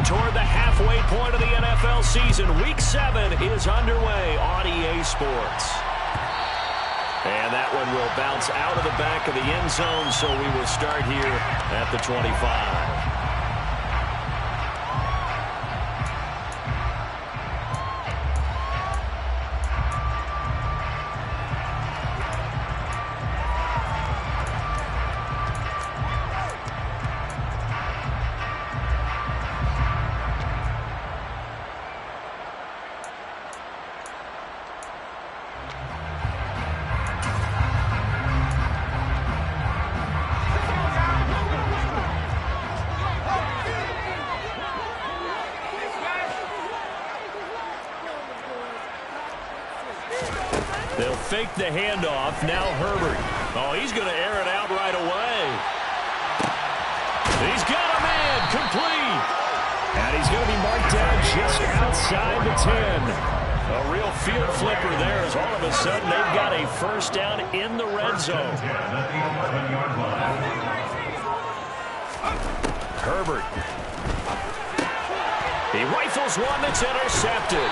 toward the halfway point of the NFL season. Week 7 is underway on EA Sports. And that one will bounce out of the back of the end zone, so we will start here at the 25. They'll fake the handoff. Now Herbert. Oh, he's going to air it out right away. He's got a man complete. And he's going to be marked down just outside the 10. A real field flipper there as all of a sudden they've got a first down in the red zone. Herbert. He rifles one that's intercepted.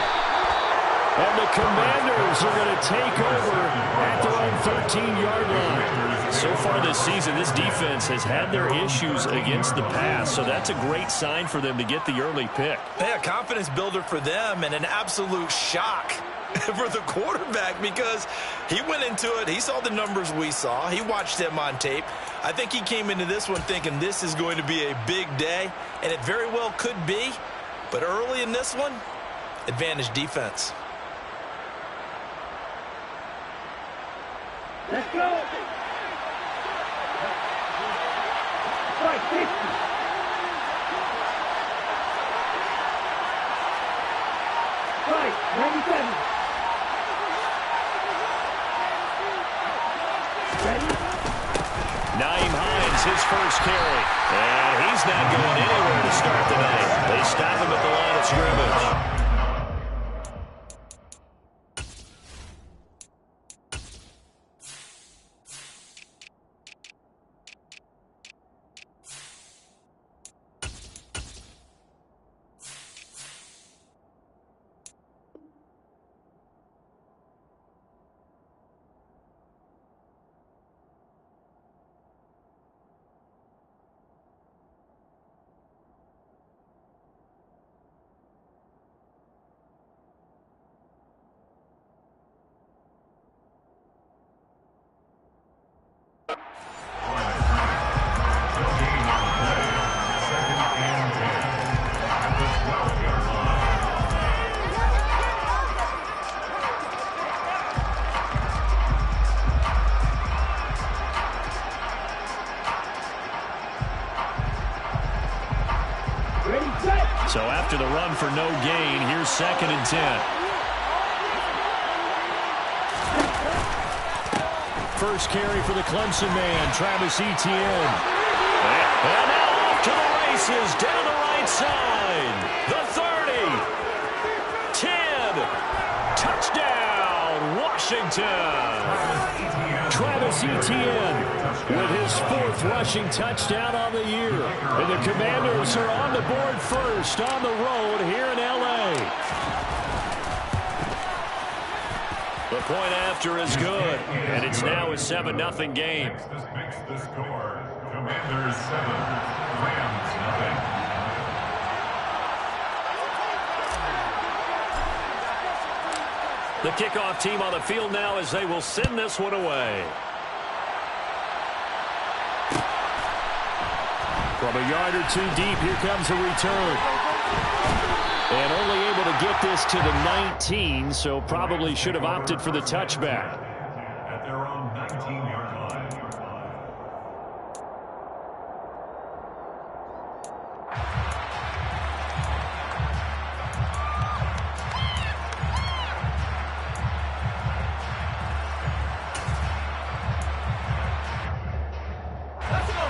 And the Commanders are going to take over at their own 13-yard line. So far this season, this defense has had their issues against the pass, so that's a great sign for them to get the early pick. Yeah, confidence builder for them and an absolute shock for the quarterback because he went into it. He saw the numbers we saw. He watched them on tape. I think he came into this one thinking this is going to be a big day, and it very well could be. But early in this one, advantage defense. Let's go. Right, 50. Right, 97. Ready? Naeem Hines, his first carry. And he's not going anywhere to start the day. They stop him at the line of scrimmage. So after the run for no gain, here's 2nd and 10. First carry for the Clemson man, Travis Etienne. And now off to the races, down the right side. The 30. 10. Touchdown, Washington. Travis Etienne with his 4th rushing touchdown on the year. And the Commanders are on the board first on the road here in L.A. The point after is good, and it's now a 7-0 game. Makes the score. Commanders 7, Rams 0. The kickoff team on the field now as they will send this one away. From a yard or 2 deep, here comes a return. And only able to get this to the 19, so probably should have opted for the touchback. At their own 19-yard line.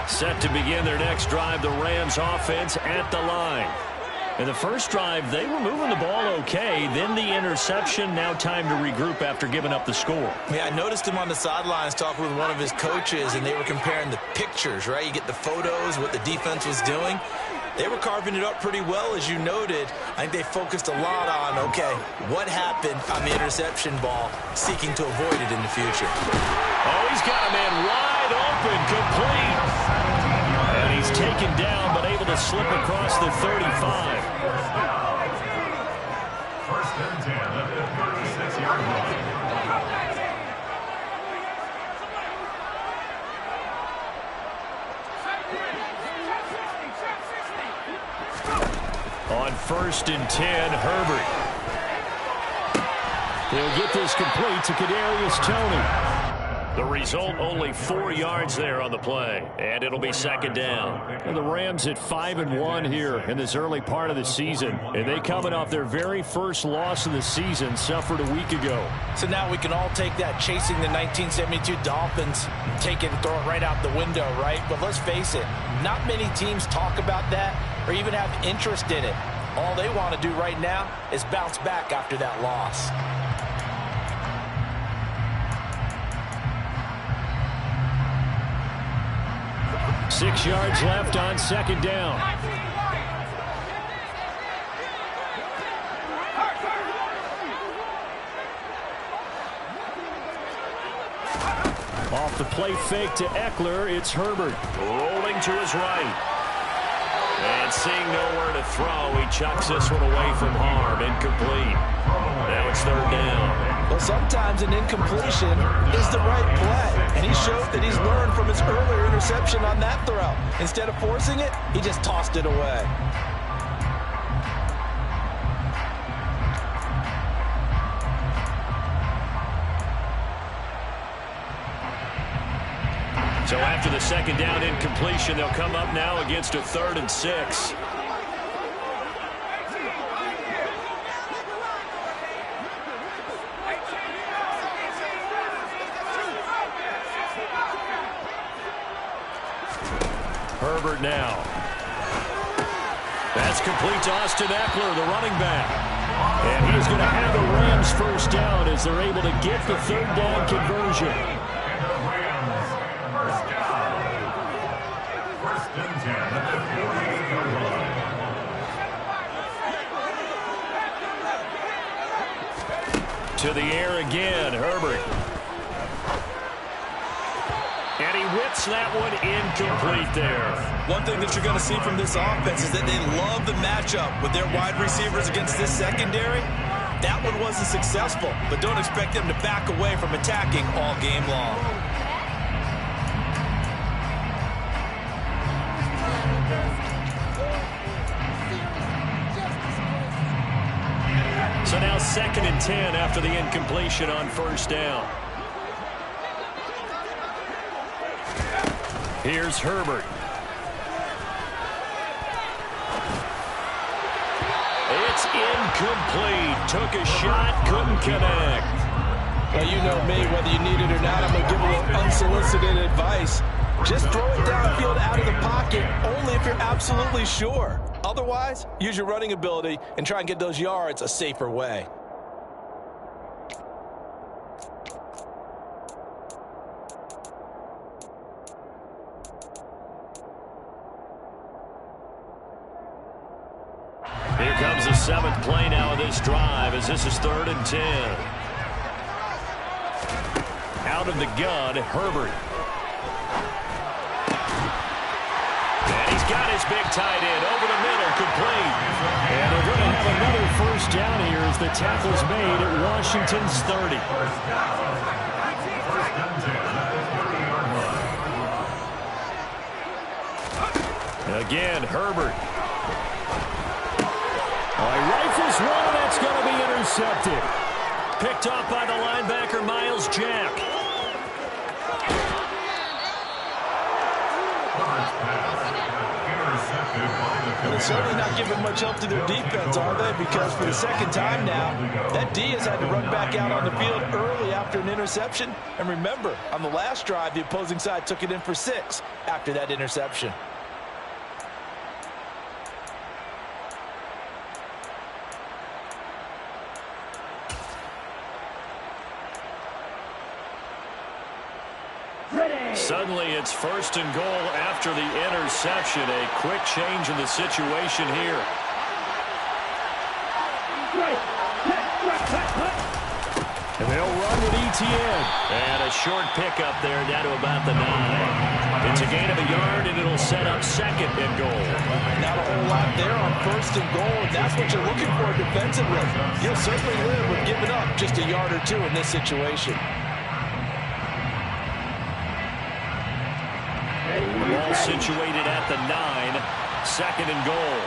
Set to begin their next drive, the Rams offense at the line. In the first drive, they were moving the ball okay. Then the interception, now time to regroup after giving up the score. Yeah, I noticed him on the sidelines talking with one of his coaches, and they were comparing the pictures, right? You get the photos, what the defense was doing. They were carving it up pretty well, as you noted. I think they focused a lot on, okay, what happened on the interception ball, seeking to avoid it in the future. Oh, he's got a man wide open, complete. And he's taken down, but able to slip across the 35. First and 10 at the 36-yard line. On first and 10, Herbert. He'll get this complete to Kadarius Toney. The result, only 4 yards there on the play, and it'll be second down. And the Rams at 5-1 here in this early part of the season, and they coming off their very first loss of the season, suffered a week ago. So now we can all take that chasing the 1972 Dolphins, take it and throw it right out the window, right? But let's face it, not many teams talk about that or even have interest in it. All they want to do right now is bounce back after that loss. Six yards left on second down. Off the play fake to Eckler, it's Herbert. Rolling to his right. And seeing nowhere to throw, he chucks this one away from harm. Incomplete. Now it's third down. Well, sometimes an incompletion is the right play. And he showed that he's learned from his earlier interception on that throw. Instead of forcing it, he just tossed it away. So after the second down incompletion, they'll come up now against a 3rd and 6. Herbert now. That's complete to Austin Eckler, the running back. And he is going to have the Rams first down as they're able to get the 3rd down conversion. To the air again, Herbert. And he whips that one incomplete there. One thing that you're going to see from this offense is that they love the matchup with their wide receivers against this secondary. That one wasn't successful, but don't expect them to back away from attacking all game long. So now 2nd and 10 after the incompletion on first down. Here's Herbert. It's incomplete. Took a shot, couldn't connect. Well, you know me, whether you need it or not, I'm going to give a little unsolicited advice. Just throw it downfield out of the pocket, only if you're absolutely sure. Otherwise, use your running ability and try and get those yards a safer way. Here comes the 7th play now of this drive as this is 3rd and 10. Out of the gun, Herbert. And he's got his big tight end over the middle, complete. And they're going to have another first down here as the tackle's made at Washington's 30. Again, Herbert. He rifles one, and that's going to be intercepted. Picked off by the linebacker, Miles Jack. They're certainly not giving much help to their defense, are they? Because for the second time now, that D has had to run back out on the field early after an interception. And remember, on the last drive, the opposing side took it in for 6 after that interception. Suddenly it's first and goal after the interception. A quick change in the situation here. And they'll run with ETN. And a short pickup there down to about the 9. It's a gain of a yard, and it'll set up second and goal. Not a whole lot there on first and goal, and that's what you're looking for defensively. You'll certainly live with giving up just a yard or two in this situation. The ball situated at the 9. Second and goal.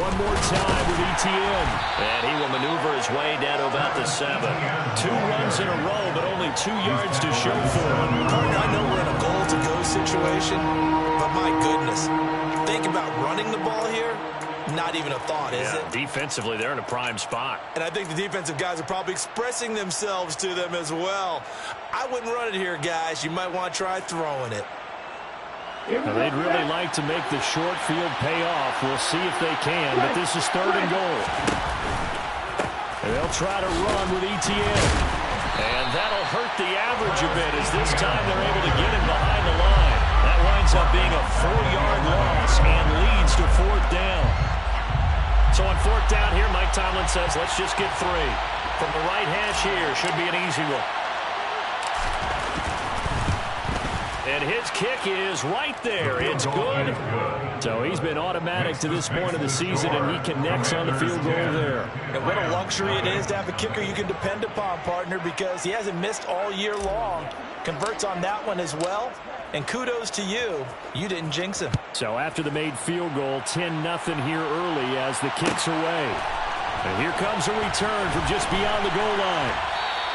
One more time with ETN. And he will maneuver his way down to about the 7. 2 runs in a row, but only 2 yards to show for him. I know we're in a goal-to-go situation, but my goodness, think about running the ball here. Not even a thought, is it? Defensively, they're in a prime spot. And I think the defensive guys are probably expressing themselves to them as well. I wouldn't run it here, guys. You might want to try throwing it. Now, they'd really like to make the short field pay off. We'll see if they can, but this is third and goal. And they'll try to run with ETN. And that'll hurt the average a bit as this time they're able to get him behind the line. That winds up being a 4-yard loss and leads to fourth down. So on fourth down here, Mike Tomlin says, let's just get 3. From the right hash here, should be an easy one. And his kick is right there. It's good. So he's been automatic to this point of the season, and he connects on the field goal there. And what a luxury it is to have a kicker you can depend upon, partner, because he hasn't missed all year long. Converts on that one as well. And kudos to you. You didn't jinx him. So after the made field goal, 10-0 here early as the kick's away. And here comes a return from just beyond the goal line.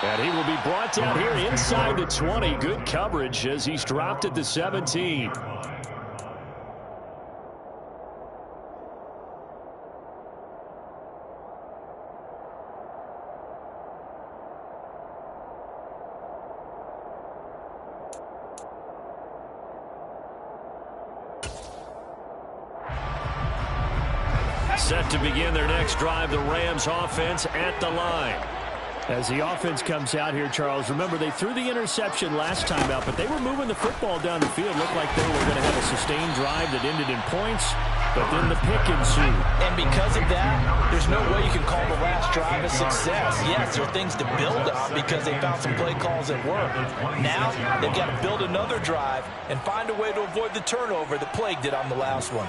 And he will be brought down here inside the 20. Good coverage as he's dropped at the 17. Set to begin their next drive, the Rams offense at the line. As the offense comes out here, Charles, remember they threw the interception last time out, but they were moving the football down the field. Looked like they were going to have a sustained drive that ended in points, but then the pick ensued. And because of that, there's no way you can call the last drive a success. Yes, there are things to build on because they found some play calls that work. Now, they've got to build another drive and find a way to avoid the turnover that plagued it on the last one.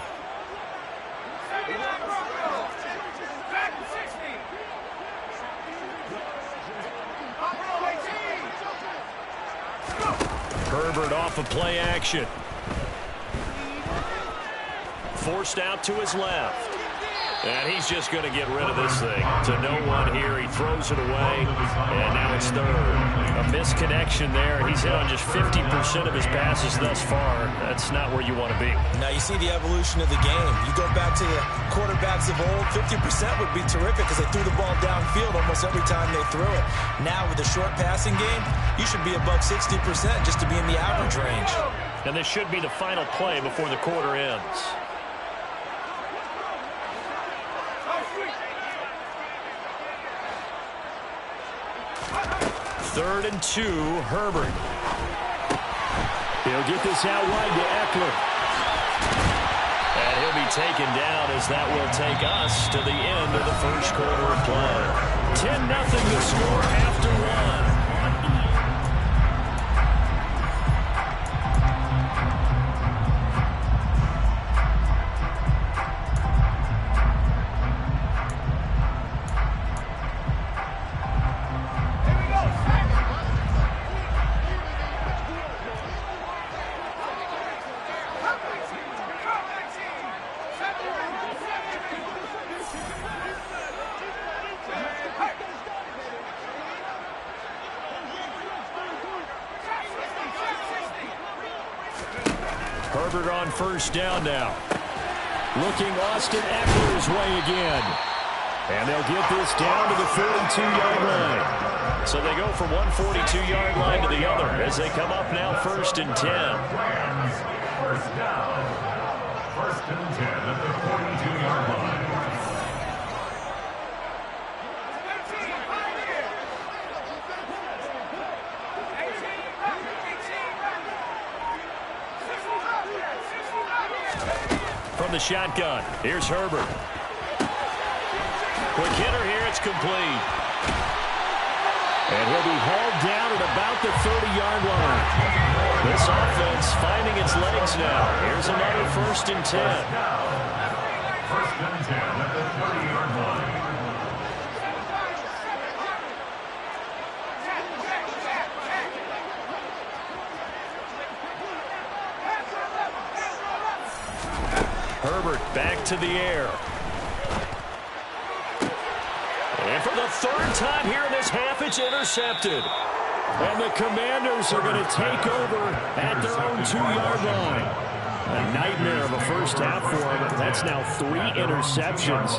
Herbert off of play action. Forced out to his left. And he's just going to get rid of this thing. To no one here. He throws it away. And now it's third. A misconnection there. He's hit on just 50% of his passes thus far. That's not where you want to be. Now you see the evolution of the game. You go back to the quarterbacks of old, 50% would be terrific because they threw the ball downfield almost every time they threw it. Now with the short passing game, you should be above 60% just to be in the average range. And this should be the final play before the quarter ends. Third and 2, Herbert. He'll get this out wide to Eckler. And he'll be taken down as that will take us to the end of the first quarter of play. 10-0 the score after 1. Herbert on first down now. Looking Austin Eckler's way again. And they'll get this down to the 42-yard line. So they go from one 42-yard line to the other as they come up now first and 10. First down. First and 10 at the 42-yard line. the shotgun. Here's Herbert. Quick hitter here. It's complete. And he'll be hauled down at about the 30-yard line. This offense finding its legs now. Here's another 1st and 10. 1st and 10 at the 30-yard line. Herbert back to the air. And for the 3rd time here in this half, it's intercepted. And the Commanders are going to take over at their own 2-yard line. A nightmare of a first half for him. That's now 3 interceptions.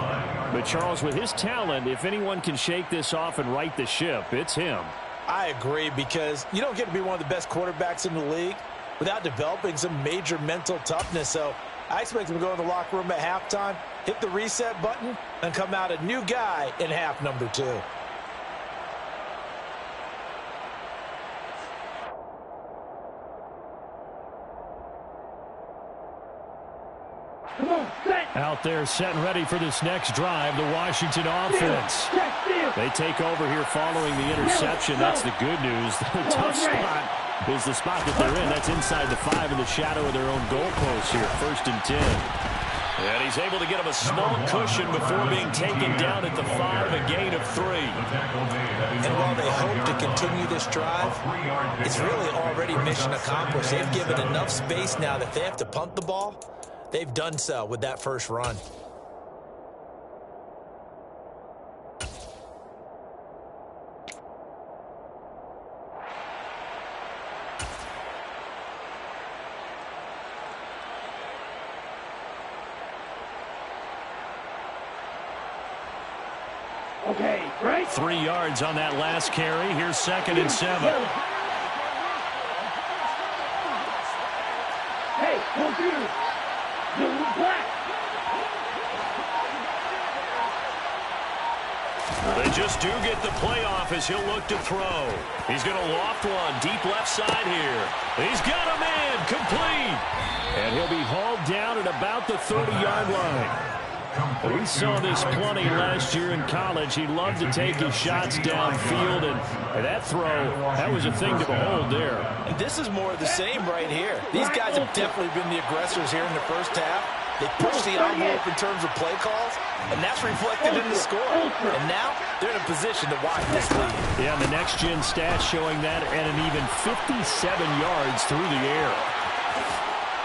But Charles, with his talent, if anyone can shake this off and right the ship, it's him. I agree, because you don't get to be one of the best quarterbacks in the league without developing some major mental toughness. So I expect him to go in the locker room at halftime, hit the reset button, and come out a new guy in half number 2. Out there set and ready for this next drive, the Washington offense. They take over here following the interception. That's the good news. The tough spot is the spot that they're in. That's inside the 5 in the shadow of their own goalpost here. 1st and 10. And he's able to get him a small cushion before being taken down at the 5, a gain of 3. And while they hope to continue this drive, it's really already mission accomplished. They've given enough space now that they have to punt the ball. They've done so with that first run. Okay, right? 3 yards on that last carry. Here's 2nd and 7. Hey, computer. Black. They just do get the playoff as he'll look to throw. He's going to loft one deep left side here. He's got a man complete. And he'll be hauled down at about the 30-yard line. We saw this plenty last year in college. He loved to take his shots downfield, and that throw, that was a thing to behold there. And this is more of the same right here. These guys have definitely been the aggressors here in the first half. They pushed the envelope in terms of play calls, and that's reflected in the score. And now they're in a position to watch this lead. Yeah, and the next-gen stats showing that at an even 57 yards through the air.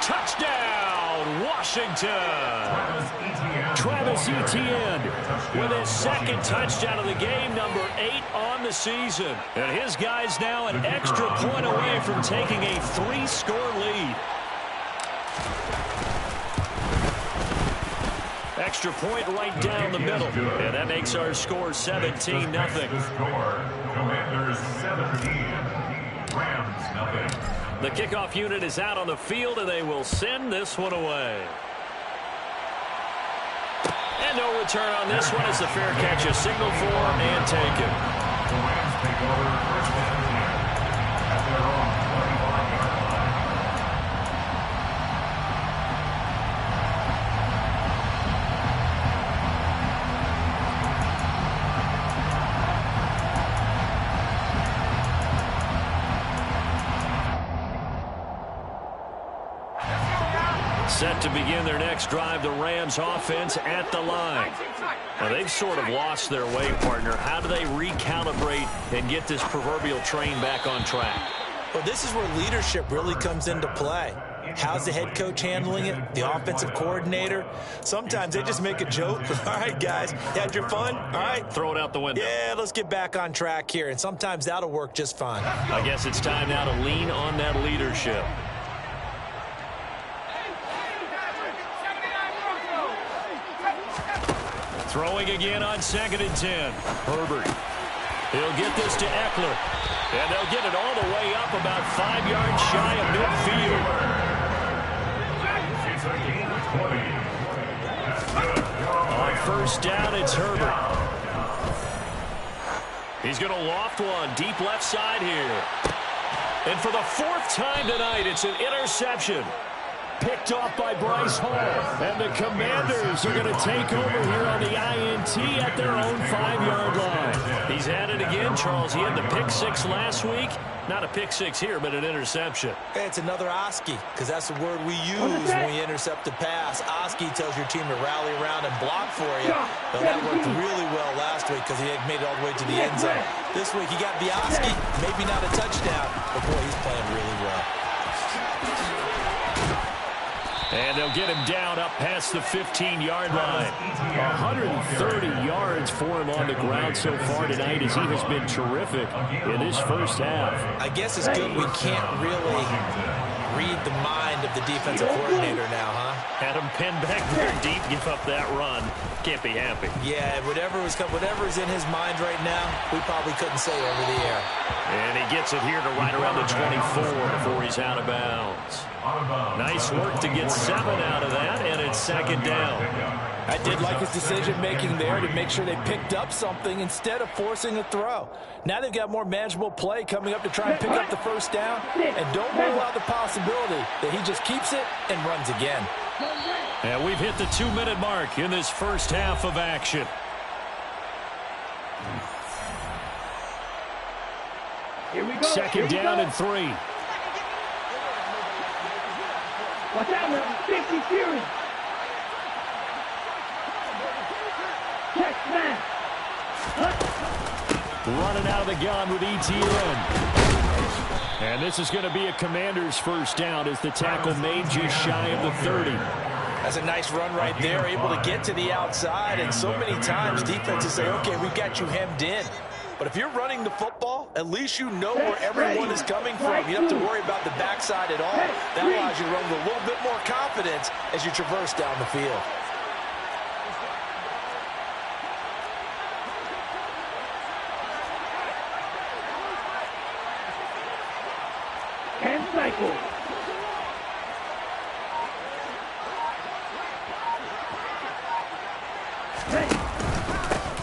Touchdown, Washington! Travis Etienne with his 2nd touchdown of the game, number 8 on the season. And his guys now an extra point away from taking a 3-score lead. Extra point right down the middle. And that makes our score 17-0. Commanders 17, Rams nothing. The kickoff unit is out on the field, and they will send this one away. And no return on this one as the fair catch is signaled for and taken. The Rams take over 1st and 10 at their own 25-yard line. Set to begin their next drive, the Rams offense at the line. Now, they've sort of lost their way, partner. How do they recalibrate and get this proverbial train back on track? Well, this is where leadership really comes into play. How's the head coach handling it? The offensive coordinator? Sometimes they just make a joke. All right, guys, you had your fun? All right. Throw it out the window. Yeah, let's get back on track here. And sometimes that'll work just fine. I guess it's time now to lean on that leadership. Throwing again on 2nd and 10. Herbert. He'll get this to Eckler. And they'll get it all the way up about 5 yards shy of midfield. It's a gain of 20. On 1st down, it's Herbert. He's going to loft one deep left side here. And for the 4th time tonight, it's an interception. Picked off by Bryce Hall. And the Commanders are going to take over here on the INT at their own 5-yard line. He's at it again, Charles. He had the pick 6 last week. Not a pick 6 here, but an interception. Hey, it's another Oski, because that's the word we use when we intercept a pass. Oski tells your team to rally around and block for you. Well, that worked really well last week because he had made it all the way to the end zone. This week he got the Oski, maybe not a touchdown, but boy, he's playing really well. And they'll get him down up past the 15-yard line. 130 yards for him on the ground so far tonight as he has been terrific in his first half. I guess it's good we can't really read the mind of the defensive coordinator now, huh? Had him pinned back there deep, give up that run. Can't be happy. Yeah, whatever's in his mind right now, we probably couldn't say over the air. And he gets it here to right around the 24 before he's out of bounds. Nice work to get 7 out of that, and it's second down. I did like his decision-making there to make sure they picked up something instead of forcing a throw. Now they've got more manageable play coming up to try and pick up the first down, and don't rule out the possibility that he just keeps it and runs again. And we've hit the 2-minute mark in this first half of action. Here we go. Second down and 3. Watch out, man. 50 Fury. Check smash. Running out of the gun with ETN. And this is going to be a Commander's first down as the tackle made just shy of the 30. That's a nice run right there, able to get to the outside. And so many times defenses say, okay, we've got you hemmed in. But if you're running the football, at least you know where everyone is coming from. You don't have to worry about the backside at all. That allows you to run with a little bit more confidence as you traverse down the field. And cycle.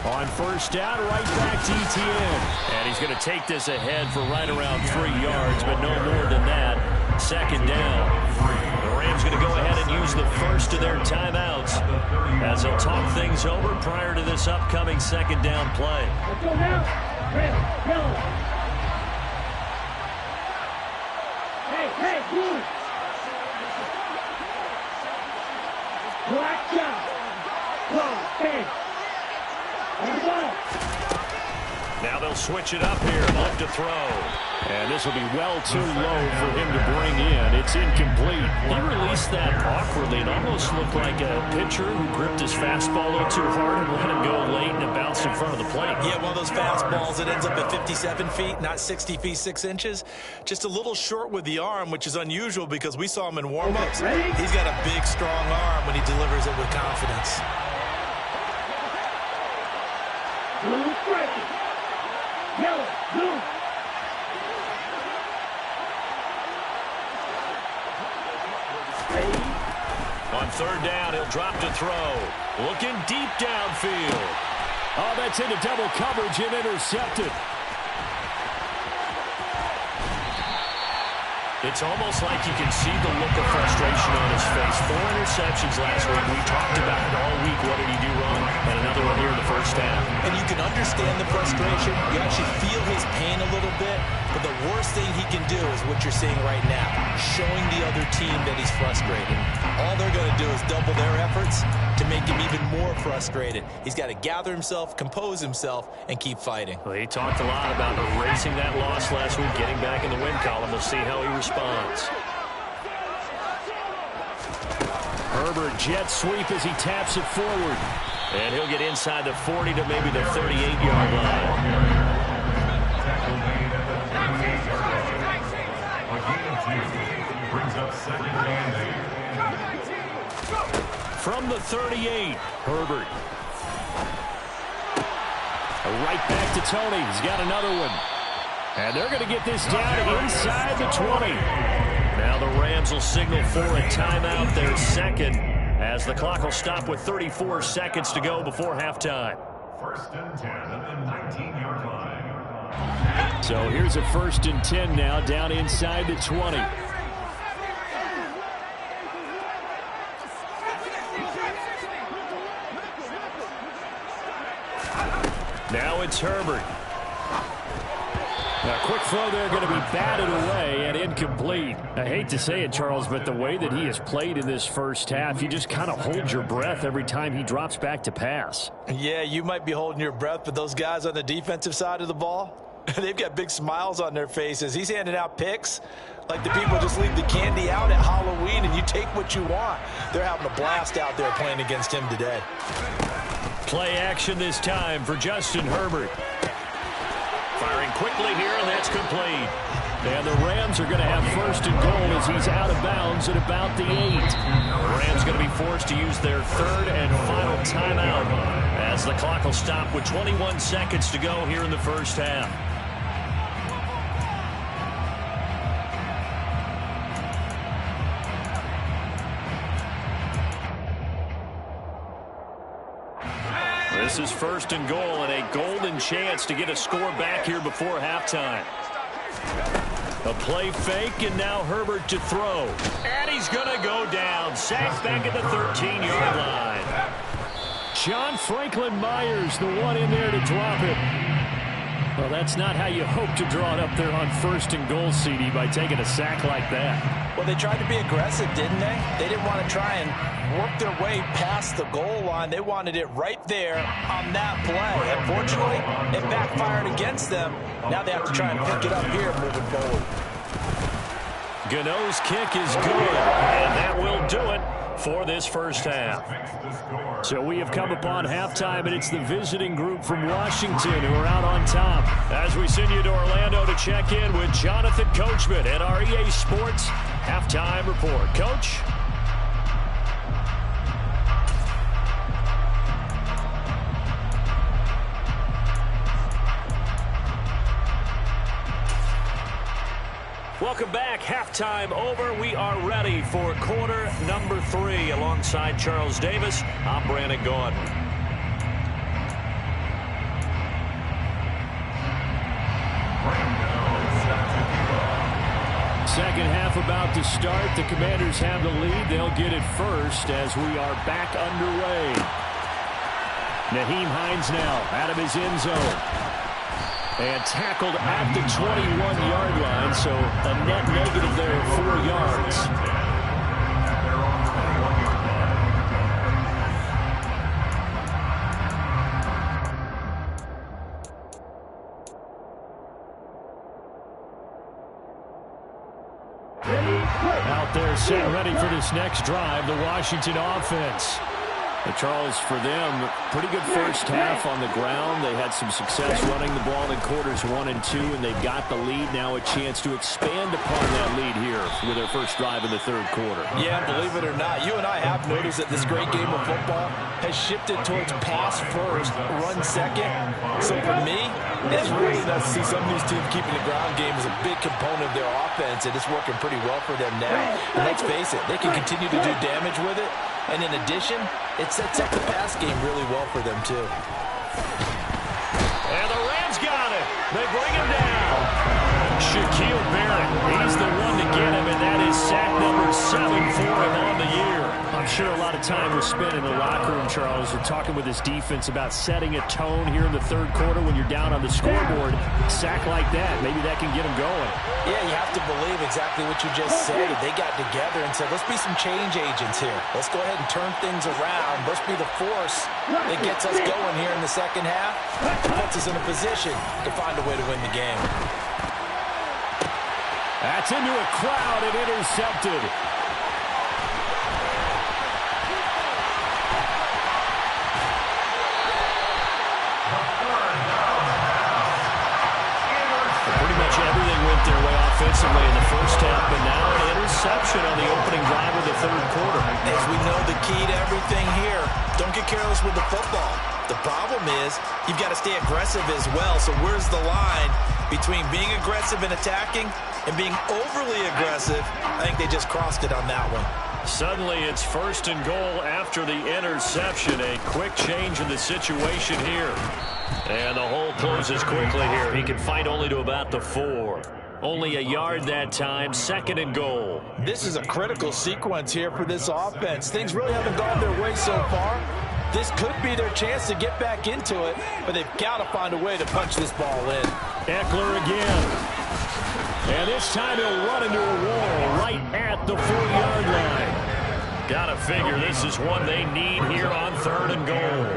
On first down, right back to ETN. And he's going to take this ahead for right around 3 yards, but no more than that. Second down. The Rams going to go ahead and use the first of their timeouts as they'll talk things over prior to this upcoming second down play. Let's go now. Red, yellow. Hey, blue. Black shot. Whoa, hey. Now they'll switch it up here and look to throw. And this will be well too low for him to bring in. It's incomplete. He released that awkwardly. It almost looked like a pitcher who gripped his fastball a little too hard and let him go late, and it bounced in front of the plate. Yeah, one of those fastballs that ends up at 57 feet, not 60 feet, 6 inches. Just a little short with the arm, which is unusual because we saw him in warm-ups. He's got a big, strong arm when he delivers it with confidence. Blue striking. Yellow, blue. On third down, he'll drop to throw. Looking deep downfield. Oh, that's into double coverage and intercepted. It's almost like you can see the look of frustration on his face. 4 interceptions last week. We talked about it all week. What did he do wrong? And another one here in the first half. And you can understand the frustration. You actually feel his pain a little bit. But the worst thing he can do is what you're seeing right now, showing the other team that he's frustrated. All they're going to do is double their efforts to make him even more frustrated. He's got to gather himself, compose himself, and keep fighting. Well, he talked a lot about erasing that loss last week, getting back in the win column. We'll see how he responds. Herbert jet sweep as he taps it forward. And he'll get inside the 40 to maybe the 38-yard line. Brings up second and 8. From the 38, Herbert. Right back to Tony. He's got another one. And they're going to get this down inside the 20. Now the Rams will signal for a timeout, their second, as the clock will stop with 34 seconds to go before halftime. First and 10 at the 19-yard line. So here's a first and 10 now, down inside the 20. it's Herbert. A quick throw there going to be batted away and incomplete. I hate to say it, Charles, but the way that he has played in this first half, you just kind of hold your breath every time he drops back to pass. Yeah, you might be holding your breath, but those guys on the defensive side of the ball, they've got big smiles on their faces. He's handing out picks like the people just leave the candy out at Halloween and you take what you want. They're having a blast out there playing against him today. Play action this time for Justin Herbert. Firing quickly here, and that's complete. And the Rams are going to have first and goal as he's out of bounds at about the 8. The Rams going to be forced to use their third and final timeout as the clock will stop with 21 seconds to go here in the first half. This is first and goal and a golden chance to get a score back here before halftime. A play fake, and now Herbert to throw. And he's going to go down. Sacked back at the 13-yard line. John Franklin Myers, the one in there to drop it. Well, that's not how you hope to draw it up there on first and goal, CD, by taking a sack like that. Well, they tried to be aggressive, didn't they? They didn't want to try and work their way past the goal line. They wanted it right there on that play. Unfortunately, it backfired against them. Now they have to try and pick it up here moving forward. Gano's kick is good, and that will do it for this first half. So we have come upon halftime, and it's the visiting group from Washington who are out on top. As we send you to Orlando to check in with Jonathan Coachman at our EA Sports Halftime Report. Coach? Welcome back. Halftime over. We are ready for quarter number 3. Alongside Charles Davis, I'm Brandon Gaudin. Second half about to start. The Commanders have the lead. They'll get it first as we are back underway. Nyheim Hines now out of his end zone. And tackled at the 21-yard line, so a net negative there of 4 yards. Out there set ready for this next drive, the Washington offense. Charles, for them, pretty good first half on the ground. They had some success running the ball in quarters 1 and 2, and they've got the lead now, a chance to expand upon that lead here with their first drive in the third quarter. Yeah, believe it or not, you and I have noticed that this great game of football has shifted towards pass first, run second. So for me, it's really nice to see some of these teams keeping the ground game as a big component of their offense, and it's working pretty well for them now. And let's face it, they can continue to do damage with it. And in addition, it sets up the pass game really well for them, too. And the Rams got it. They bring him down. Shaquille Barrett, he's the one to get him, and that is sack number 7 for him on the year. I'm sure a lot of time was spent in the locker room, Charles, and talking with his defense about setting a tone here in the third quarter when you're down on the scoreboard. A sack like that, maybe that can get him going. Yeah, you have to believe exactly what you just said. They got together and said, let's be some change agents here. Let's go ahead and turn things around. Let's be the force that gets us going here in the second half. It puts us in a position to find a way to win the game. That's into a crowd and intercepted. Pretty much everything went their way offensively in the first half, but now an interception on the opening drive of the third quarter. As we know, the key to everything here, don't get careless with the football. The problem is you've got to stay aggressive as well. So where's the line between being aggressive and attacking and being overly aggressive? I think they just crossed it on that one. Suddenly it's first and goal after the interception. A quick change in the situation here. And the hole closes quickly here. He can fight only to about the 4. Only a yard that time, second and goal. This is a critical sequence here for this offense. Things really haven't gone their way so far. This could be their chance to get back into it, but they've got to find a way to punch this ball in. Eckler again. And this time he'll run into a wall right at the 4-yard line. Gotta figure this is one they need here on 3rd and goal.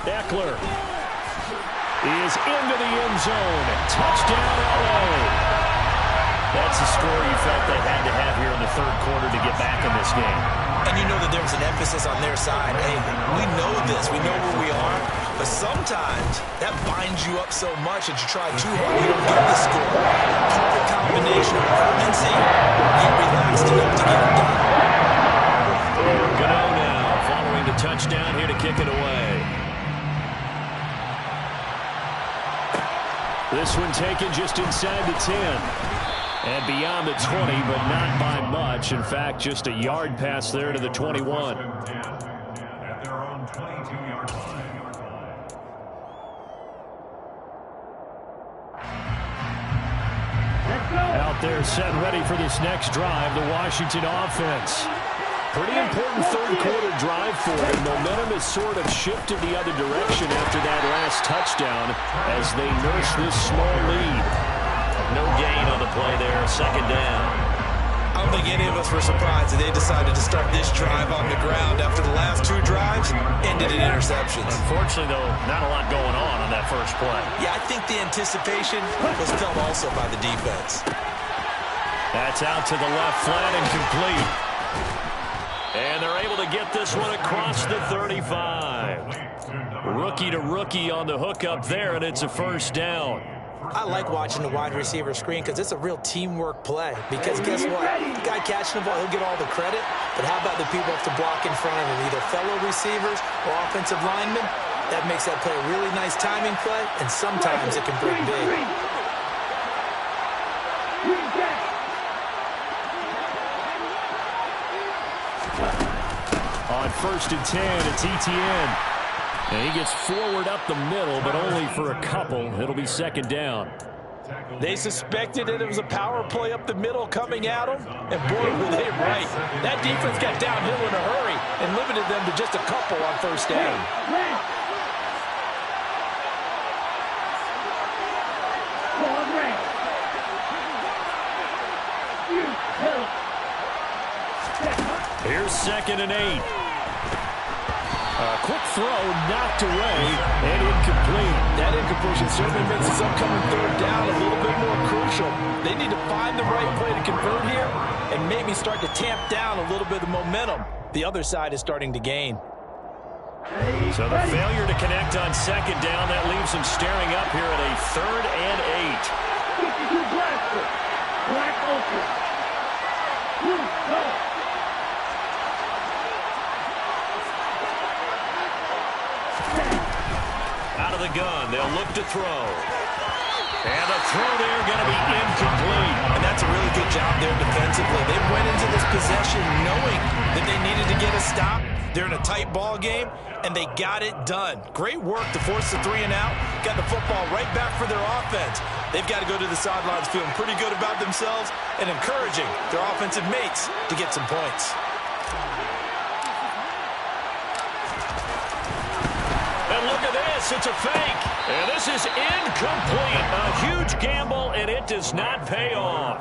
Eckler is into the end zone. Touchdown, LA. That's the score you felt they had to have here in the 3rd quarter to get back in this game. And you know that there was an emphasis on their side. Hey, we know this. We know where we are. But sometimes that binds you up so much that you try too hard, you don't get the score. Perfect combination of urgency and relaxed enough to get it done. Gano now following the touchdown here to kick it away. This one taken just inside the 10. And beyond the 20, but not by much. In fact, just a yard pass there to the 21. At their own 22-yard line. Out there set ready for this next drive, the Washington offense. Pretty important 3rd quarter drive for them. Momentum has sort of shifted the other direction after that last touchdown as they nurse this small lead. No gain on the play there, 2nd down. I don't think any of us were surprised that they decided to start this drive on the ground after the last 2 drives ended in interceptions. Unfortunately, though, not a lot going on that first play. Yeah, I think the anticipation was felt also by the defense. That's out to the left, flat and complete. And they're able to get this one across the 35. Rookie to rookie on the hookup there, and it's a 1st down. I like watching the wide receiver screen because it's a real teamwork play. Because guess what? The guy catching the ball, he'll get all the credit. But how about the people have to block in front of him, either fellow receivers or offensive linemen? That makes that play a really nice timing play, and sometimes it can break big. On 1st and 10, it's Etienne. And he gets forward up the middle, but only for a couple. It'll be 2nd down. They suspected that it was a power play up the middle coming at them, and boy, were they right. That defense got downhill in a hurry and limited them to just a couple on 1st down. Here's 2nd and 8. A quick throw knocked away and incomplete. That incompletion certainly makes this upcoming 3rd down a little bit more crucial. They need to find the right play to convert here and maybe start to tamp down a little bit of momentum. The other side is starting to gain. So the failure to connect on 2nd down, that leaves them staring up here at a 3rd and 8. Black open. Go. Out of the gun, they'll look to throw. And the throw there going to be incomplete. And that's a really good job there defensively. They went into this possession knowing that they needed to get a stop. They're in a tight ball game, and they got it done. Great work to force the 3 and out. Got the football right back for their offense. They've got to go to the sidelines feeling pretty good about themselves and encouraging their offensive mates to get some points. And look at this, it's a fake. And this is incomplete. A huge gamble, and it does not pay off.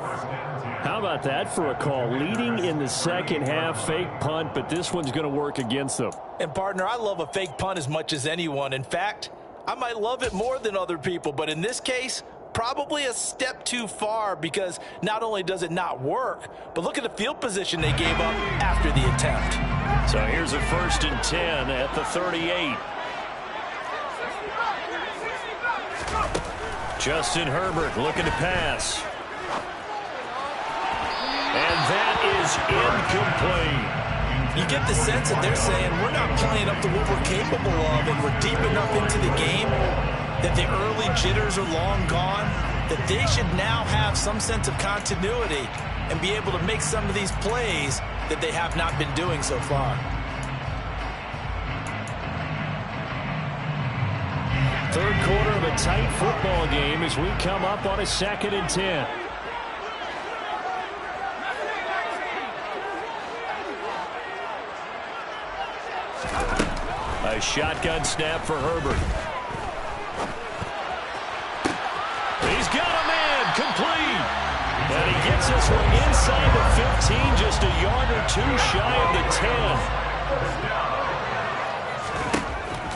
How about that for a call? Leading in the 2nd half, fake punt, but this one's going to work against them. And, partner, I love a fake punt as much as anyone. In fact, I might love it more than other people, but in this case, probably a step too far because not only does it not work, but look at the field position they gave up after the attempt. So here's a 1st and 10 at the 38. Justin Herbert looking to pass. And that is incomplete. You get the sense that they're saying we're not playing up to what we're capable of, and we're deep enough into the game that the early jitters are long gone, that they should now have some sense of continuity and be able to make some of these plays that they have not been doing so far. Third quarter of a tight football game as we come up on a 2nd and 10. A shotgun snap for Herbert. He's got a man complete. And he gets this one inside the 15, just a yard or two shy of the 10.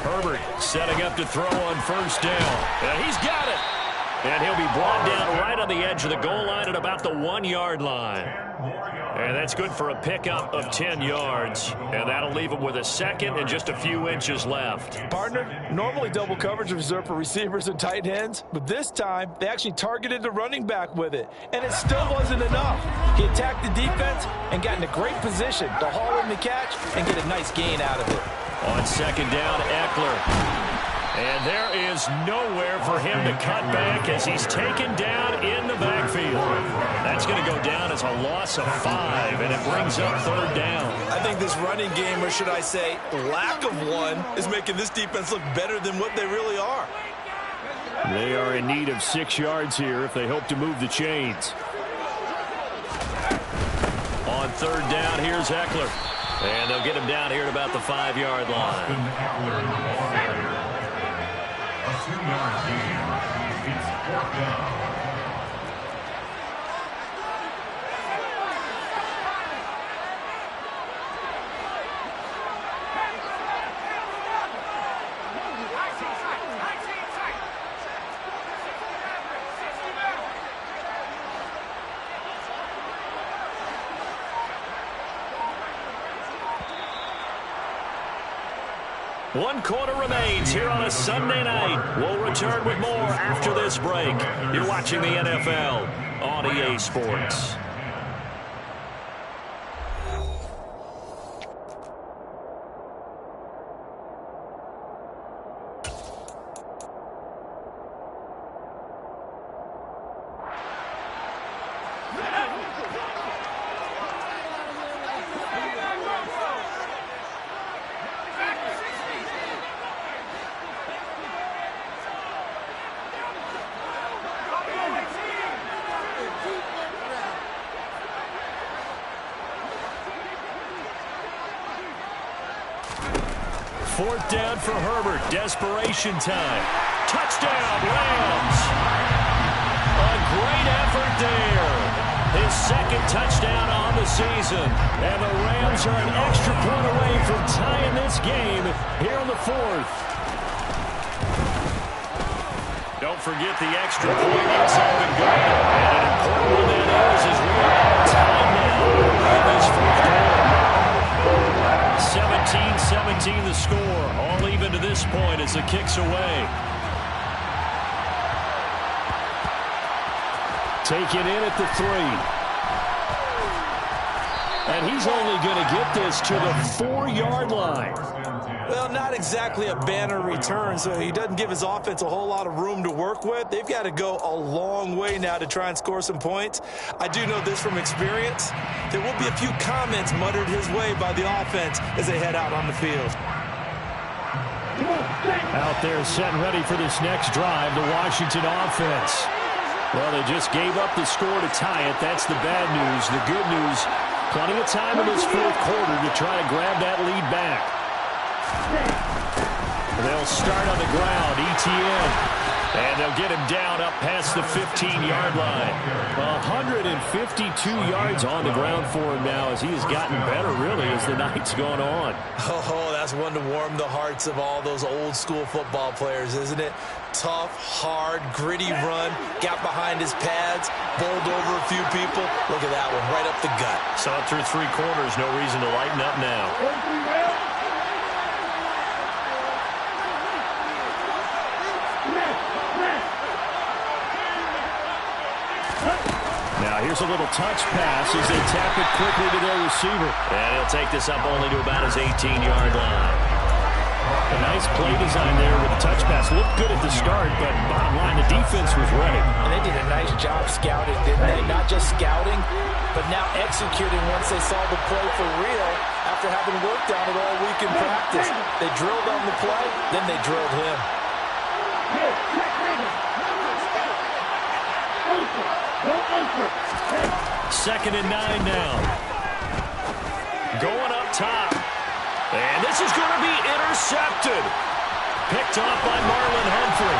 Herbert setting up to throw on first down. And he's got it. And he'll be brought down right on the edge of the goal line at about the 1-yard line. And that's good for a pickup of 10 yards. And that'll leave him with a second and just a few inches left. Partner, normally double coverage is reserved for receivers and tight ends, but this time they actually targeted the running back with it, and it still wasn't enough. He attacked the defense and got in a great position to haul in the catch and get a nice gain out of it. On second down, Eckler. And there is nowhere for him to cut back as he's taken down in the backfield. That's going to go down as a loss of 5, and it brings up third down. I think this running game, or should I say lack of one, is making this defense look better than what they really are. They are in need of 6 yards here if they hope to move the chains. On third down, here's Eckler. And they'll get him down here at about the 5-yard line. A 2-yard gain. It's 4th down. One quarter remains here on a Sunday night. We'll return with more after this break. You're watching the NFL on EA Sports. Fourth down for Herbert. Desperation time. Touchdown, Rams. A great effort there. His second touchdown on the season. And the Rams are an extra point away from tying this game here in the 4th. Don't forget the extra point inside the goal. And an important one that is as we are out of time now in this 4th quarter. 17-17 the score. All even to this point as the kick's away. Taken in at the 3. And he's only going to get this to the 4-yard line. Well, not exactly a banner return, so he doesn't give his offense a whole lot of room to work with. They've got to go a long way now to try and score some points. I do know this from experience. There will be a few comments muttered his way by the offense as they head out on the field. Out there setting ready for this next drive, the Washington offense. Well, they just gave up the score to tie it. That's the bad news. The good news, plenty of time in this 4th quarter to try to grab that lead back. They'll start on the ground, ETN. And they'll get him down up past the 15-yard line. 152 yards on the ground for him now as he has gotten better, really, as the night's gone on. Oh, that's one to warm the hearts of all those old-school football players, isn't it? Tough, hard, gritty run, got behind his pads, bowled over a few people. Look at that one, right up the gut. Saw it through 3 quarters, no reason to lighten up now. Now here's a little touch pass as they tap it quickly to their receiver. And he'll take this up only to about his 18-yard line. A nice play design there with the touch pass. Looked good at the start, but bottom line, the defense was ready. And they did a nice job scouting, didn't they? Not just scouting, but now executing once they saw the play for real after having worked on it all week in practice. They drilled on the play, then they drilled him. Hey, check ready. Anchor. Go anchor. Hey. 2nd and 9 now. Going up top. And this is going to be intercepted. Picked off by Marlon Humphrey.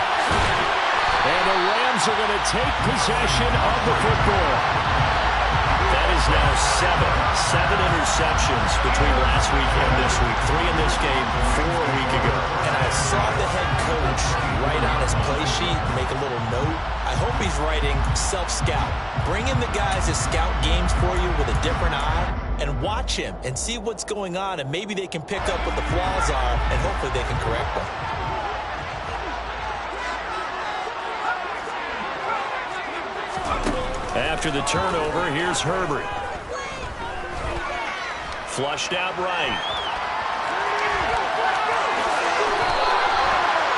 And the Rams are going to take possession of the football. That is now 7 interceptions between last week and this week. 3 in this game, 4 a week ago. And I saw the head coach write on his play sheet, make a little note. I hope he's writing self-scout. Bring in the guys that scout games for you with a different eye and watch him and see what's going on, and maybe they can pick up what the flaws are, and hopefully they can correct them. After the turnover, here's Herbert. Flushed out right.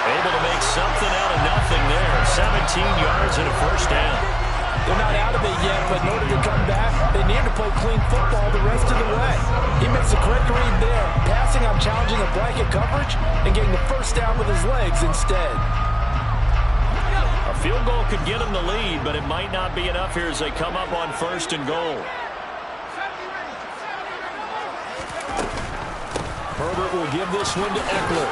Able to make something out of nothing there. 17 yards and a first down. They're not out of it yet, but in order to come back, they need to play clean football the rest of the way. He makes a correct read there, passing on challenging a blanket coverage and getting the first down with his legs instead. A field goal could get them the lead, but it might not be enough here as they come up on 1st and goal. Herbert will give this one to Eckler.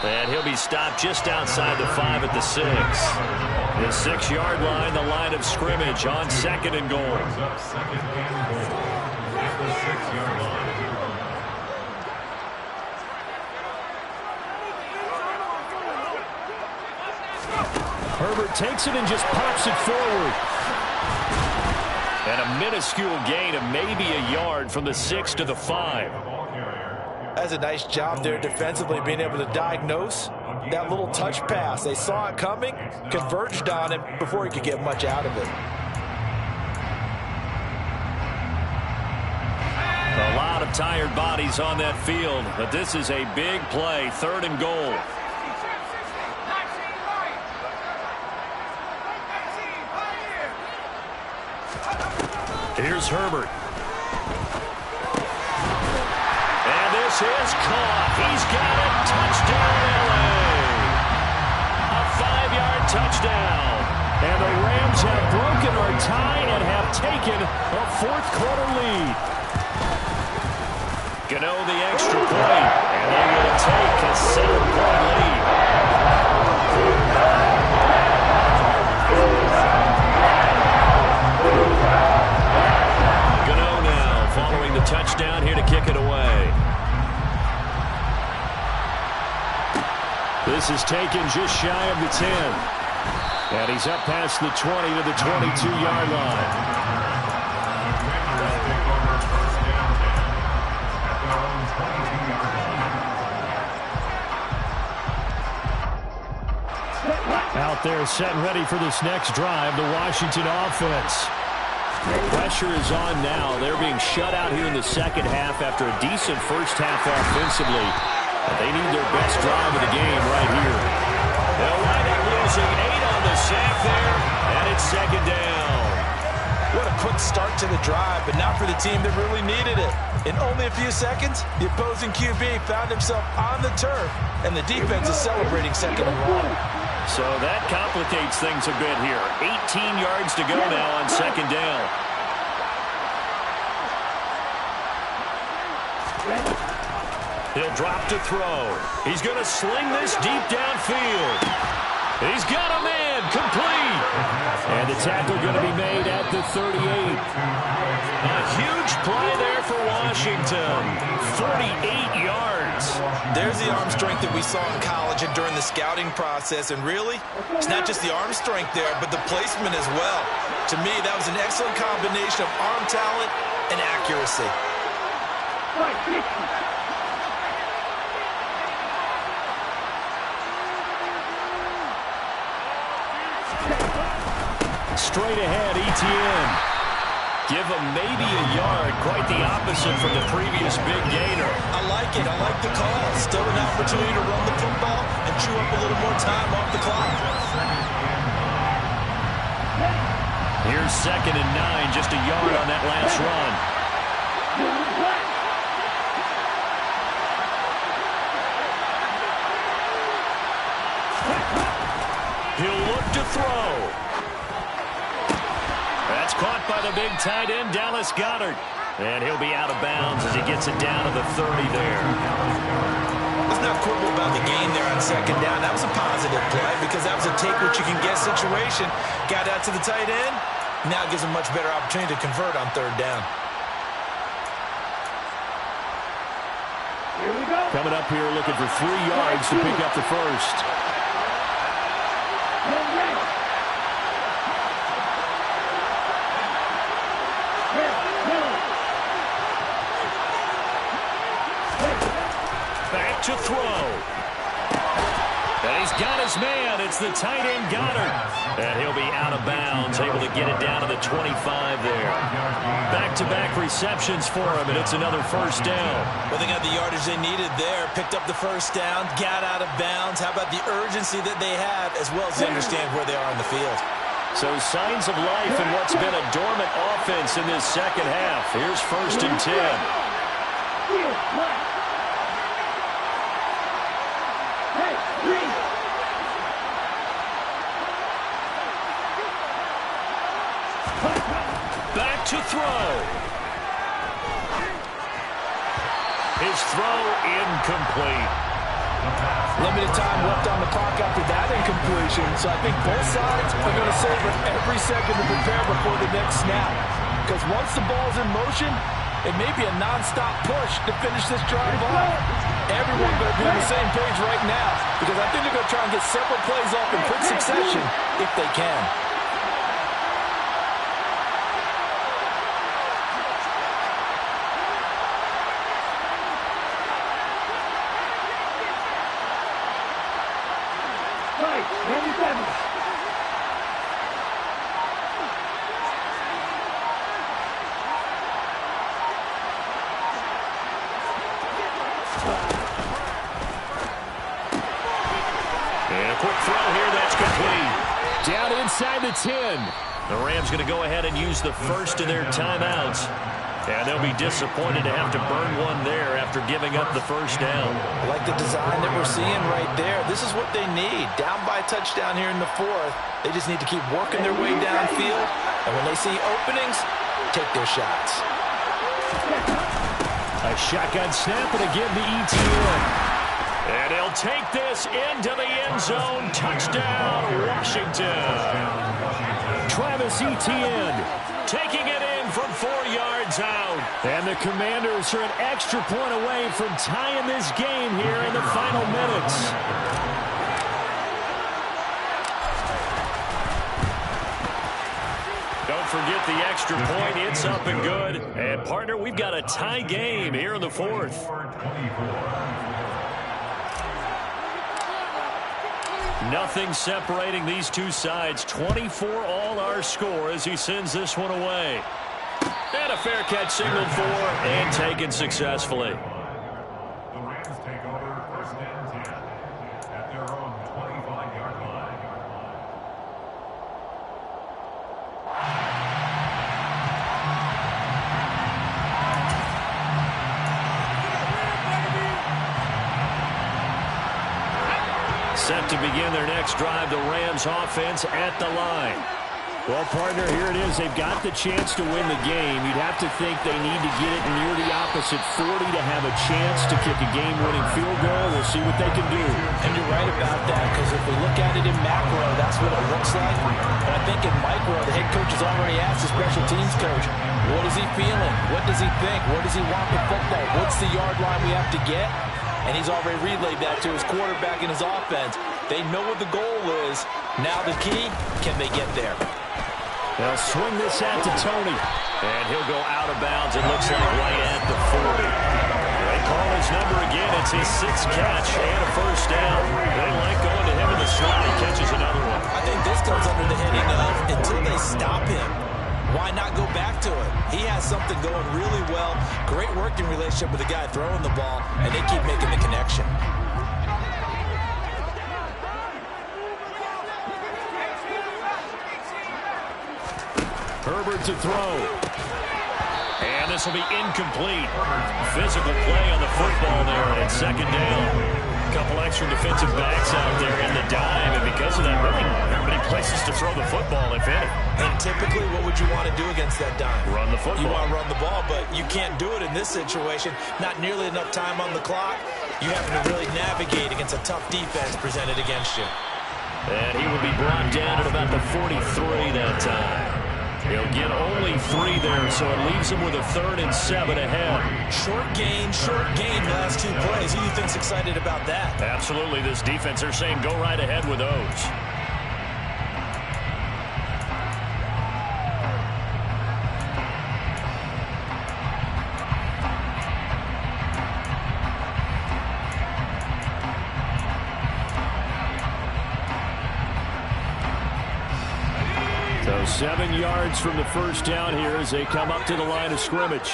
And he'll be stopped just outside the 5 at the 6. The 6-yard line, the line of scrimmage on 2nd and goal. Herbert takes it and just pops it forward. And a minuscule gain of maybe a yard from the 6 to the 5. That's a nice job there defensively, being able to diagnose that little touch pass. They saw it coming, converged on it before he could get much out of it. A lot of tired bodies on that field, but this is a big play, 3rd and goal. Here's Herbert. And this is caught. He's got it. Touchdown, LA. A 5-yard touchdown. And the Rams have broken our tie and have taken a 4th quarter lead. Gano the extra point. And they will take a 7-point lead. Following the touchdown here to kick it away. This is taken just shy of the 10. And he's up past the 20 to the 22-yard line. Out there set and ready for this next drive, the Washington offense. Pressure is on now. They're being shut out here in the second half after a decent first half offensively. But they need their best drive of the game right here. They'll wind up losing 8 on the sack there, and it's 2nd down. What a quick start to the drive, but not for the team that really needed it. In only a few seconds, the opposing QB found himself on the turf, and the defense is celebrating 2nd and long. So that complicates things a bit here. 18 yards to go now on 2nd down. He'll drop to throw. He's going to sling this deep downfield. He's got a man complete. And the tackle going to be made at the 38. A huge play there for Washington. 48 yards. There's the arm strength that we saw in college and during the scouting process. And really, it's not just the arm strength there, but the placement as well. To me, that was an excellent combination of arm talent and accuracy. Straight ahead, ETN. Give him maybe a yard, quite the opposite from the previous big gainer. I like it. I like the call. Still an opportunity to run the football and chew up a little more time off the clock. Here's 2nd and 9, just a yard on that last run. the big tight end, Dallas Goedert. And he'll be out of bounds as he gets it down to the 30 there. Let's not quibble about the gain there on second down. That was a positive play because that was a take-what-you-can-get situation. Got out to the tight end. Now gives him much better opportunity to convert on third down. Here we go. Coming up here looking for 3 yards to pick up the first. Back to throw. And he's got his man. It's the tight end, Gator. And he'll be out of bounds, able to get it down to the 25 there. Back-to-back receptions for him, and it's another first down. Well, they got the yardage they needed there. Picked up the first down, got out of bounds. How about the urgency that they have, as well as they understand where they are on the field? So signs of life in what's been a dormant offense in this second half. Here's 1st and 10. Back to throw. His throw incomplete. Limited time left on the clock after that incompletion, so I think both sides are going to savor every second to prepare before the next snap. Because once the ball's in motion, it may be a non-stop push to finish this drive off. Everyone's going to be on the same page right now because I think they're going to try and get several plays off in quick succession if they can. Inside the 10. The Rams going to go ahead and use the first of their timeouts. And they'll be disappointed to have to burn one there after giving up the first down. I like the design that we're seeing right there. This is what they need. Down by a touchdown here in the 4th. They just need to keep working their way downfield. And when they see openings, take their shots. A shotgun snap and again the ETN. And he'll take this into the end zone. Touchdown, Washington. Travis Etienne taking it in from 4 yards out. And the Commanders are an extra point away from tying this game here in the final minutes. Don't forget the extra point. It's up and good. And, partner, we've got a tie game here in the 4th. Nothing separating these two sides. 24 all our score as he sends this one away. And a fair catch signaled for and taken successfully. The Rams take over 1st and 10 at their own 25-yard line. Set to begin their next drive, the Rams offense at the line. Well, partner, here it is. They've got the chance to win the game. You'd have to think they need to get it near the opposite 40 to have a chance to kick a game-winning field goal. We'll see what they can do. And you're right about that, because if we look at it in macro, that's what it looks like. But I think in micro, the head coach has already asked the special teams coach, what is he feeling? What does he think? Where does he want the football? What's the yard line we have to get? And he's already relayed that to his quarterback and his offense. They know what the goal is. Now the key, can they get there? They'll swing this out to Tony. And he'll go out of bounds, it looks like right at the 40. They call his number again. It's his 6th catch and a first down. They like going to him in the slot. He catches another one. I think this comes under the heading of until they stop him, why not go back to it? He has something going really well. Great working relationship with the guy throwing the ball, and they keep making the connection. Herbert to throw. And this will be incomplete. Physical play on the football there, and it's 2nd down. couple extra defensive backs out there in the dime, and because of that, really not many places to throw the football, if any. And typically, what would you want to do against that dime? Run the football. You want to run the ball, but you can't do it in this situation. Not nearly enough time on the clock. You have to really navigate against a tough defense presented against you. And he will be brought down at about the 43 that time. He'll get only 3 there, so it leaves him with a 3rd and 7 ahead. Short gain the last 2 plays. Who do you think's excited about that? Absolutely. This defense, they're saying go right ahead with those. So 7 yards from the first down here as they come up to the line of scrimmage.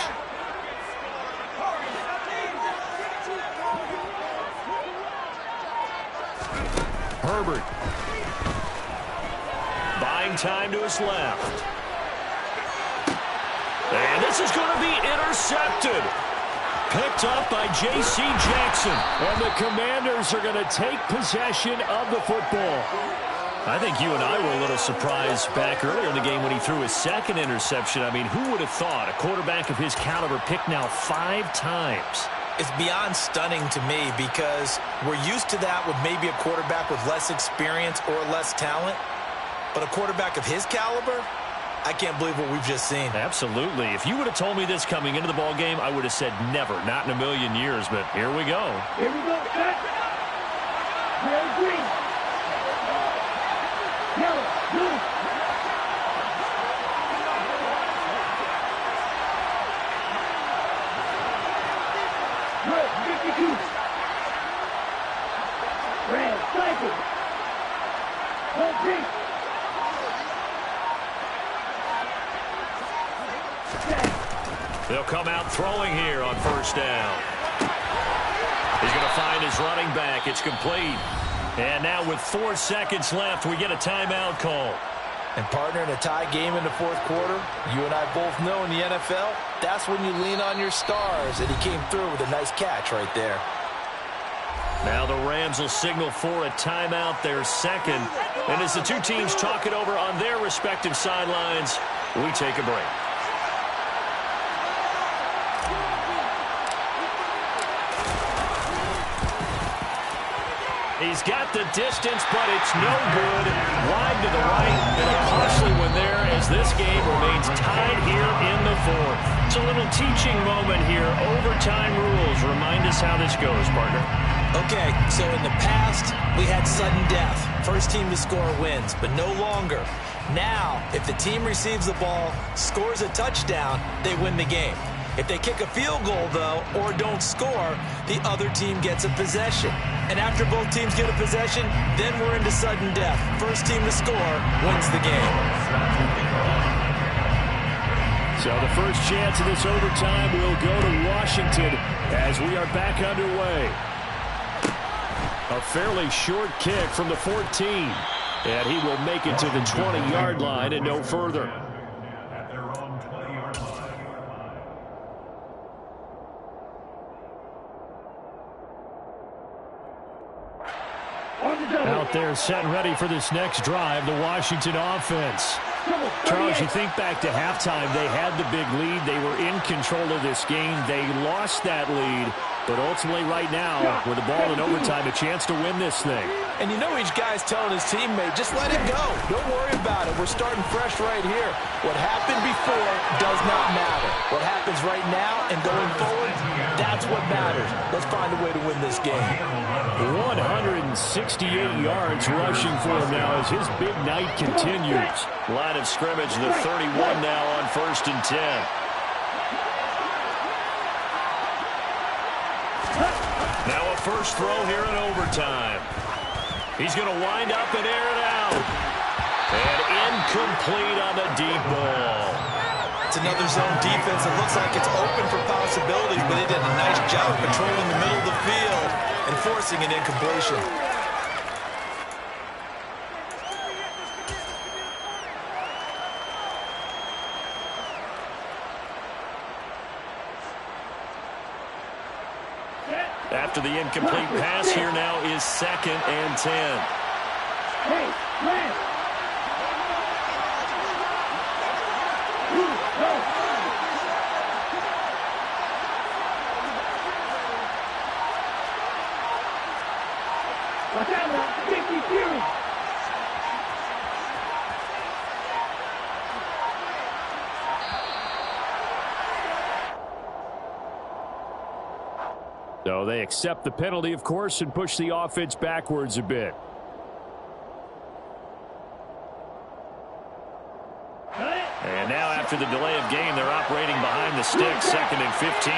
Herbert. Buying time to his left. And this is going to be intercepted. Picked up by J.C. Jackson. And the Commanders are going to take possession of the football. I think you and I were a little surprised back earlier in the game when he threw his 2nd interception. I mean, who would have thought a quarterback of his caliber picked now 5 times? It's beyond stunning to me because we're used to that with maybe a quarterback with less experience or less talent. But a quarterback of his caliber, I can't believe what we've just seen. Absolutely. If you would have told me this coming into the ball game, I would have said never, not in a million years. But here we go. Here we go, set. Red, green. Yellow, blue. Red, 52. Red, cycle. Red, green. They'll come out throwing here on first down. He's going to find his running back. It's complete. And now with 4 seconds left, we get a timeout call. And partner, in a tie game in the 4th quarter, you and I both know in the NFL, that's when you lean on your stars. And he came through with a nice catch right there. Now the Rams will signal for a timeout, their 2nd. And as the 2 teams talk it over on their respective sidelines, we take a break. He's got the distance, but it's no good. Wide to the right, and a costly one there as this game remains tied here in the 4th. It's a little teaching moment here. Overtime rules. Remind us how this goes, partner. Okay, so in the past, we had sudden death. First team to score wins, but no longer. Now, if the team receives the ball, scores a touchdown, they win the game. If they kick a field goal, though, or don't score, the other team gets a possession. And after both teams get a possession, then we're into sudden death. First team to score wins the game. So the first chance of this overtime will go to Washington as we are back underway. A fairly short kick from the 14. And he will make it to the 20-yard line and no further. Out there set and ready for this next drive, the Washington offense. Charles, you think back to halftime, they had the big lead. They were in control of this game. They lost that lead, but ultimately right now, with the ball in overtime, a chance to win this thing. And you know each guy's telling his teammate, just let it go. Don't worry about it. We're starting fresh right here. What happened before does not matter. What happens right now and going forward, that's what matters. Let's find a way to win this game. 168 yards rushing for him now as his big night continues. Line of scrimmage, the 31 now on 1st and 10. Now a first throw here in overtime. He's going to wind up and air it out. And incomplete on the deep ball. It's another zone defense. It looks like it's open for possibilities, but they did a nice job controlling the middle of the field and forcing an incompletion. Set. After the incomplete pass, here now is 2nd and 10. Hey, man. Go. Watch out now. 50 Fury. So they accept the penalty, of course, and push the offense backwards a bit. And now after the delay of game, they're operating behind the stick, 2nd and 15.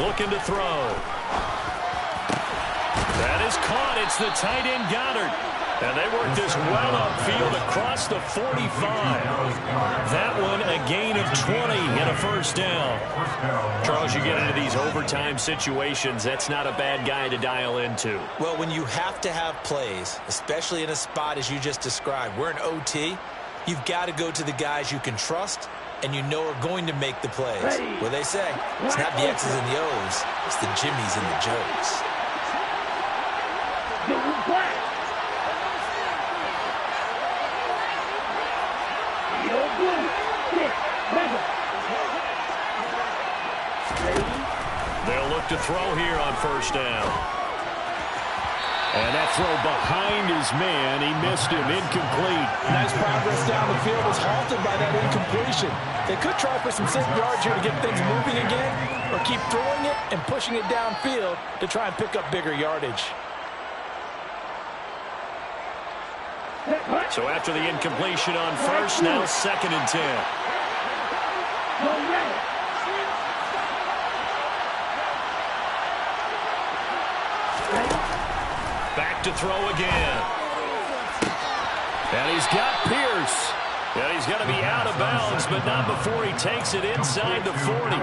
Looking to throw. That is caught. It's the tight end, Gator. And they work this well upfield across the 45. That one a gain of 20 and a first down. Charles, you get into these overtime situations, that's not a bad guy to dial into. Well, when you have to have plays, especially in a spot as you just described, we're in OT, you've got to go to the guys you can trust and you know are going to make the plays. Well, they say, it's not the X's and the O's, it's the Jimmies and the Joes. They'll look to throw here on first down. And that throw behind his man. He missed him. Incomplete. Nice progress down the field was halted by that incompletion. They could try for some safe yards here to get things moving again, or keep throwing it and pushing it downfield to try and pick up bigger yardage. So after the incompletion on first, now 2nd and 10. Back to throw again. And he's got Pierce. And he's going to be out of bounds, but not before he takes it inside the 40.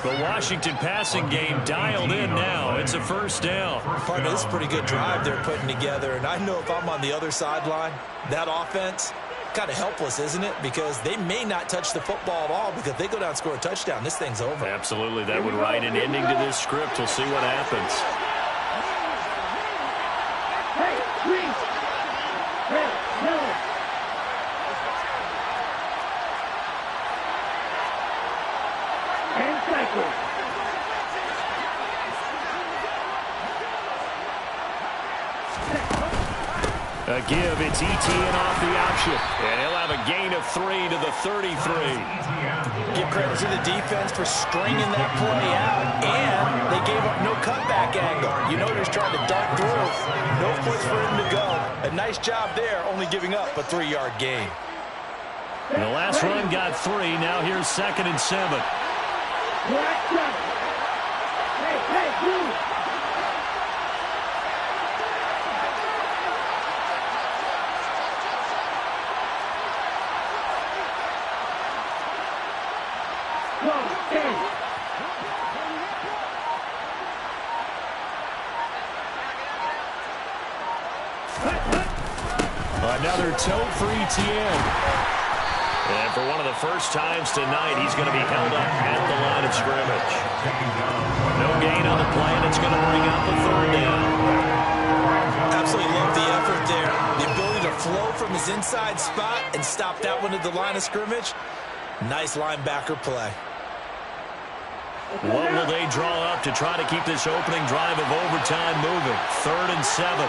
The Washington passing game dialed in now. It's a first down. Partner, this is a pretty good drive they're putting together. And I know if I'm on the other sideline, that offense, kind of helpless, isn't it? Because they may not touch the football at all, because if they go down and score a touchdown, this thing's over. Absolutely. That would write an ending to this script. We'll see what happens. A give, it's ETN off the option. And he'll have a gain of 3 to the 33. Give credit to the defense for stringing that play out, and they gave up no cutback angle. You know, they're trying to dart through. No place for him to go. A nice job there, only giving up a 3-yard gain. And the last run got 3. Now here's 2nd and 7. Another toe for ETN. And for one of the first times tonight, he's going to be held up at the line of scrimmage. No gain on the play, and it's going to bring up the 3rd down. Absolutely love the effort there. The ability to flow from his inside spot and stop that one at the line of scrimmage. Nice linebacker play. What will they draw up to try to keep this opening drive of overtime moving? 3rd and 7.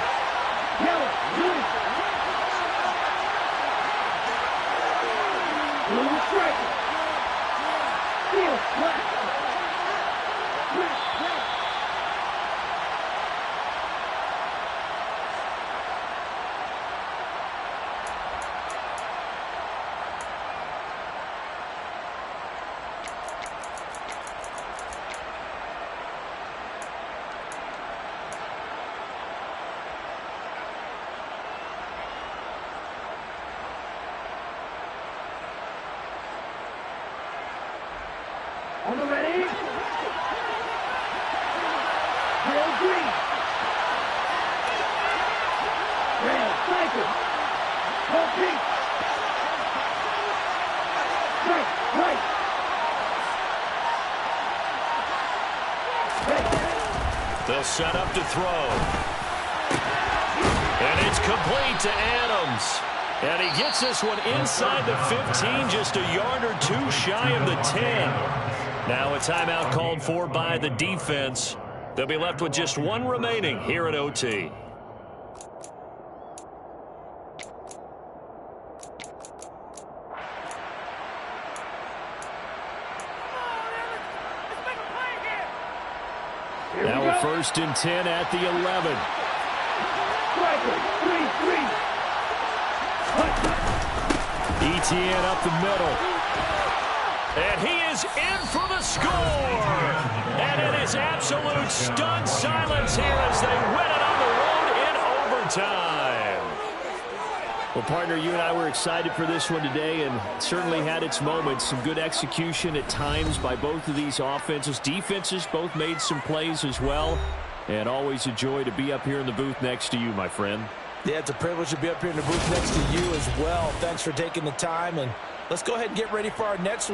They'll set up to throw. And it's complete to Adams. And he gets this one inside the 15, just a yard or two shy of the 10. Now a timeout called for by the defense. They'll be left with just one remaining here at OT. Now a 1st and 10 at the 11. Etienne up the middle. And he is in for the score. And it is absolute stunned silence here as they win it on the road in overtime. Well, partner, you and I were excited for this one today, and it certainly had its moments. Some good execution at times by both of these offenses. Defenses both made some plays as well. And always a joy to be up here in the booth next to you, my friend. Yeah, it's a privilege to be up here in the booth next to you as well. Thanks for taking the time, and let's go ahead and get ready for our next one.